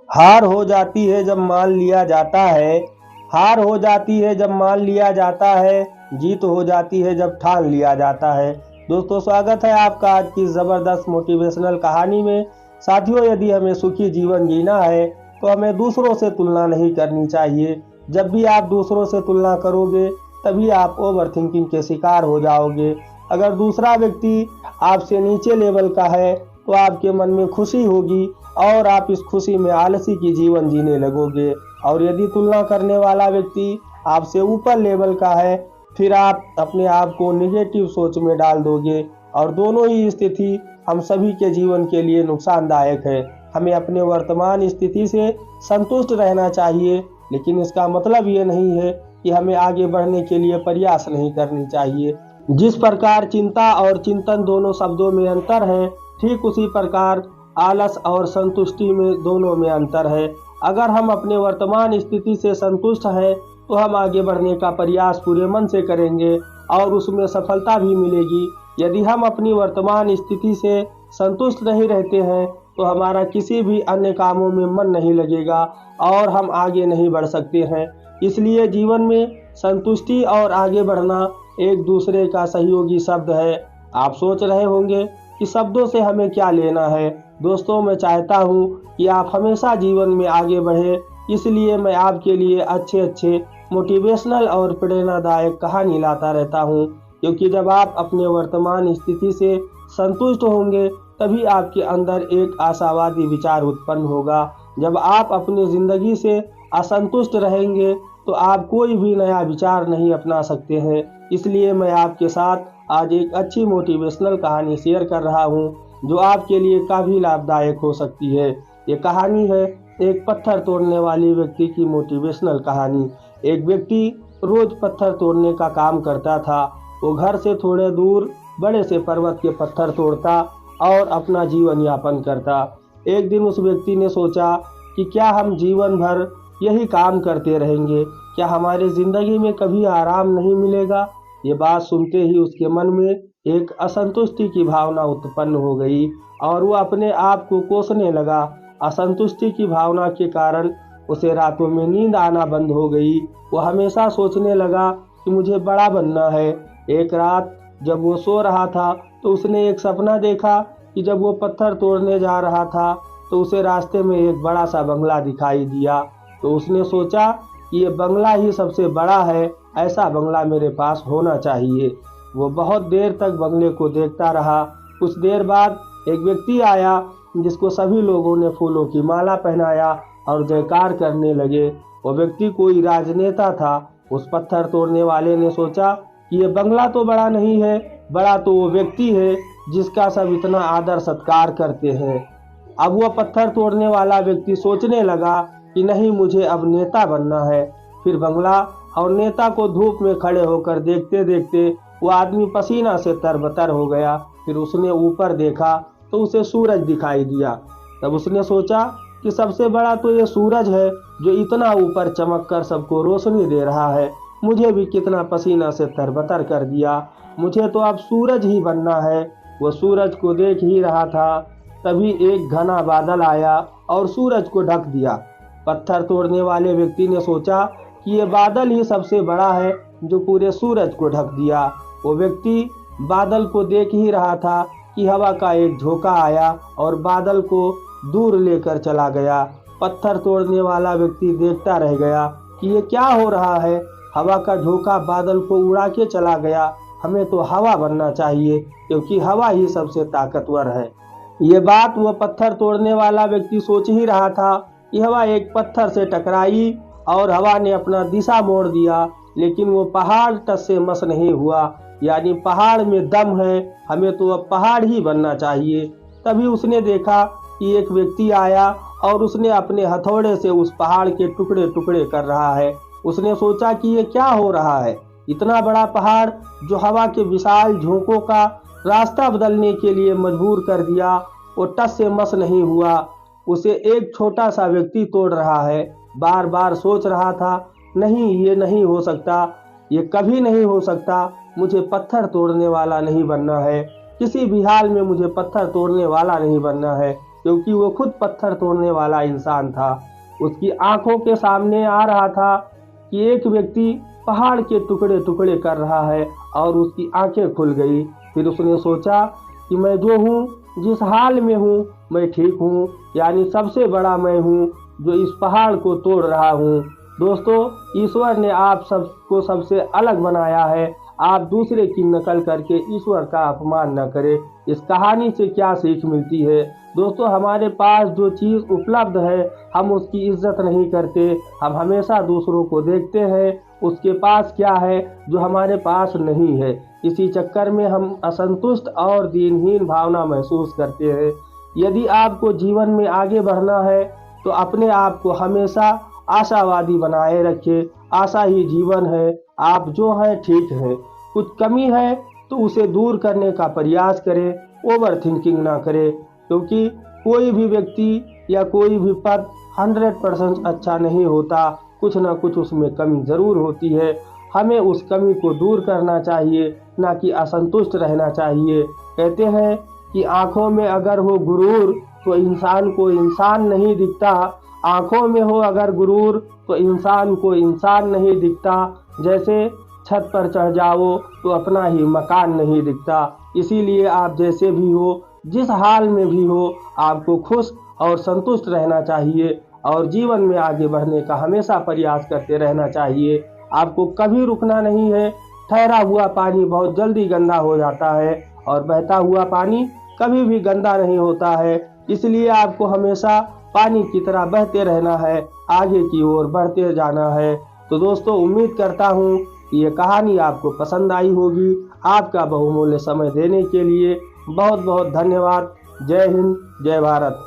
हार हो जाती है जब मान लिया जाता है। हार हो जाती है जब मान लिया जाता है। जीत हो जाती है जब ठान लिया जाता है। दोस्तों, स्वागत है आपका आज की ज़बरदस्त मोटिवेशनल कहानी में। साथियों, यदि हमें सुखी जीवन जीना है तो हमें दूसरों से तुलना नहीं करनी चाहिए। जब भी आप दूसरों से तुलना करोगे तभी आप ओवर थिंकिंग के शिकार हो जाओगे। अगर दूसरा व्यक्ति आपसे नीचे लेवल का है तो आपके मन में खुशी होगी और आप इस खुशी में आलसी की जीवन जीने लगोगे। और यदि तुलना करने वाला व्यक्ति आपसे ऊपर लेवल का है, फिर आप अपने आप को निगेटिव सोच में डाल दोगे और दोनों ही स्थिति हम सभी के जीवन के लिए नुकसानदायक है। हमें अपने वर्तमान स्थिति से संतुष्ट रहना चाहिए, लेकिन इसका मतलब ये नहीं है कि हमें आगे बढ़ने के लिए प्रयास नहीं करनी चाहिए। जिस प्रकार चिंता और चिंतन दोनों शब्दों में अंतर है, ठीक उसी प्रकार आलस और संतुष्टि में दोनों में अंतर है। अगर हम अपने वर्तमान स्थिति से संतुष्ट हैं तो हम आगे बढ़ने का प्रयास पूरे मन से करेंगे और उसमें सफलता भी मिलेगी। यदि हम अपनी वर्तमान स्थिति से संतुष्ट नहीं रहते हैं तो हमारा किसी भी अन्य कामों में मन नहीं लगेगा और हम आगे नहीं बढ़ सकते हैं। इसलिए जीवन में संतुष्टि और आगे बढ़ना एक दूसरे का सहयोगी शब्द है। आप सोच रहे होंगे कि शब्दों से हमें क्या लेना है। दोस्तों, मैं चाहता हूँ कि आप हमेशा जीवन में आगे बढ़ें, इसलिए मैं आपके लिए अच्छे अच्छे मोटिवेशनल और प्रेरणादायक कहानी लाता रहता हूँ। क्योंकि जब आप अपने वर्तमान स्थिति से संतुष्ट होंगे तभी आपके अंदर एक आशावादी विचार उत्पन्न होगा। जब आप अपनी ज़िंदगी से असंतुष्ट रहेंगे तो आप कोई भी नया विचार नहीं अपना सकते हैं। इसलिए मैं आपके साथ आज एक अच्छी मोटिवेशनल कहानी शेयर कर रहा हूँ जो आपके लिए काफ़ी लाभदायक हो सकती है। ये कहानी है एक पत्थर तोड़ने वाले व्यक्ति की मोटिवेशनल कहानी। एक व्यक्ति रोज पत्थर तोड़ने का काम करता था। वो घर से थोड़े दूर बड़े से पर्वत के पत्थर तोड़ता और अपना जीवन यापन करता। एक दिन उस व्यक्ति ने सोचा कि क्या हम जीवन भर यही काम करते रहेंगे? क्या हमारे ज़िंदगी में कभी आराम नहीं मिलेगा? ये बात सुनते ही उसके मन में एक असंतुष्टि की भावना उत्पन्न हो गई और वो अपने आप को कोसने लगा। असंतुष्टि की भावना के कारण उसे रातों में नींद आना बंद हो गई। वो हमेशा सोचने लगा कि मुझे बड़ा बनना है। एक रात जब वो सो रहा था तो उसने एक सपना देखा कि जब वो पत्थर तोड़ने जा रहा था तो उसे रास्ते में एक बड़ा सा बंगला दिखाई दिया। तो उसने सोचा कि ये बंगला ही सबसे बड़ा है, ऐसा बंगला मेरे पास होना चाहिए। वो बहुत देर तक बंगले को देखता रहा। कुछ देर बाद एक व्यक्ति आया जिसको सभी लोगों ने फूलों की माला पहनाया और जयकार करने लगे। वो व्यक्ति कोई राजनेता था। उस पत्थर तोड़ने वाले ने सोचा कि ये बंगला तो बड़ा नहीं है, बड़ा तो वो व्यक्ति है जिसका सब इतना आदर सत्कार करते हैं। अब वह पत्थर तोड़ने वाला व्यक्ति सोचने लगा कि नहीं, मुझे अब नेता बनना है। फिर बंगला और नेता को धूप में खड़े होकर देखते देखते वो आदमी पसीना से तरबतर हो गया। फिर उसने ऊपर देखा तो उसे सूरज दिखाई दिया। तब उसने सोचा कि सबसे बड़ा तो ये सूरज है जो इतना ऊपर चमक कर सबको रोशनी दे रहा है। मुझे भी कितना पसीना से तरबतर कर दिया, मुझे तो अब सूरज ही बनना है। वो सूरज को देख ही रहा था, तभी एक घना बादल आया और सूरज को ढक दिया। पत्थर तोड़ने वाले व्यक्ति ने सोचा कि ये बादल ही सबसे बड़ा है जो पूरे सूरज को ढक दिया। वो व्यक्ति बादल को देख ही रहा था कि हवा का एक झोंका आया और बादल को दूर लेकर चला गया। पत्थर तोड़ने वाला व्यक्ति देखता रह गया कि ये क्या हो रहा है। हवा का झोंका बादल को उड़ा के चला गया। हमें तो हवा बनना चाहिए क्योंकि हवा ही सबसे ताकतवर है। ये बात वह पत्थर तोड़ने वाला व्यक्ति सोच ही रहा था कि हवा एक पत्थर से टकराई और हवा ने अपना दिशा मोड़ दिया, लेकिन वो पहाड़ टस से मस नहीं हुआ। यानी पहाड़ में दम है, हमें तो अब पहाड़ ही बनना चाहिए। तभी उसने देखा कि एक व्यक्ति आया और उसने अपने हथौड़े से उस पहाड़ के टुकड़े टुकड़े कर रहा है। उसने सोचा कि ये क्या हो रहा है। इतना बड़ा पहाड़ जो हवा के विशाल झोंकों का रास्ता बदलने के लिए मजबूर कर दिया, वो टस से मस नहीं हुआ। उसे एक छोटा सा व्यक्ति तोड़ रहा है। बार बार सोच रहा था, नहीं, ये नहीं हो सकता, ये कभी नहीं हो सकता। मुझे पत्थर तोड़ने वाला नहीं बनना है, किसी भी हाल में मुझे पत्थर तोड़ने वाला नहीं बनना है, क्योंकि वो खुद पत्थर तोड़ने वाला इंसान था। उसकी आंखों के सामने आ रहा था कि एक व्यक्ति पहाड़ के टुकड़े टुकड़े कर रहा है और उसकी आंखें खुल गई। फिर उसने सोचा कि मैं जो हूँ, जिस हाल में हूँ, मैं ठीक हूँ, यानी सबसे बड़ा मैं हूँ जो इस पहाड़ को तोड़ रहा हूँ। दोस्तों, ईश्वर ने आप सबको सबसे अलग बनाया है। आप दूसरे की नकल करके ईश्वर का अपमान न करें। इस कहानी से क्या सीख मिलती है? दोस्तों, हमारे पास जो चीज़ उपलब्ध है हम उसकी इज्जत नहीं करते। हम हमेशा दूसरों को देखते हैं उसके पास क्या है जो हमारे पास नहीं है। इसी चक्कर में हम असंतुष्ट और दीनहीन भावना महसूस करते हैं। यदि आपको जीवन में आगे बढ़ना है तो अपने आप को हमेशा आशावादी बनाए रखें। आशा ही जीवन है। आप जो हैं ठीक हैं। कुछ कमी है तो उसे दूर करने का प्रयास करें। ओवर थिंकिंग ना करें, क्योंकि कोई भी व्यक्ति या कोई भी पद 100% अच्छा नहीं होता। कुछ ना कुछ उसमें कमी ज़रूर होती है। हमें उस कमी को दूर करना चाहिए, ना कि असंतुष्ट रहना चाहिए। कहते हैं कि आँखों में अगर हो गुरूर तो इंसान को इंसान नहीं दिखता। आँखों में हो अगर गुरूर तो इंसान को इंसान नहीं दिखता। जैसे छत पर चढ़ जाओ तो अपना ही मकान नहीं दिखता। इसीलिए आप जैसे भी हो, जिस हाल में भी हो, आपको खुश और संतुष्ट रहना चाहिए और जीवन में आगे बढ़ने का हमेशा प्रयास करते रहना चाहिए। आपको कभी रुकना नहीं है। ठहरा हुआ पानी बहुत जल्दी गंदा हो जाता है और बहता हुआ पानी कभी भी गंदा नहीं होता है। इसलिए आपको हमेशा पानी की तरह बहते रहना है, आगे की ओर बढ़ते जाना है। तो दोस्तों, उम्मीद करता हूँ कि ये कहानी आपको पसंद आई होगी। आपका बहुमूल्य समय देने के लिए बहुत बहुत धन्यवाद। जय हिंद, जय भारत।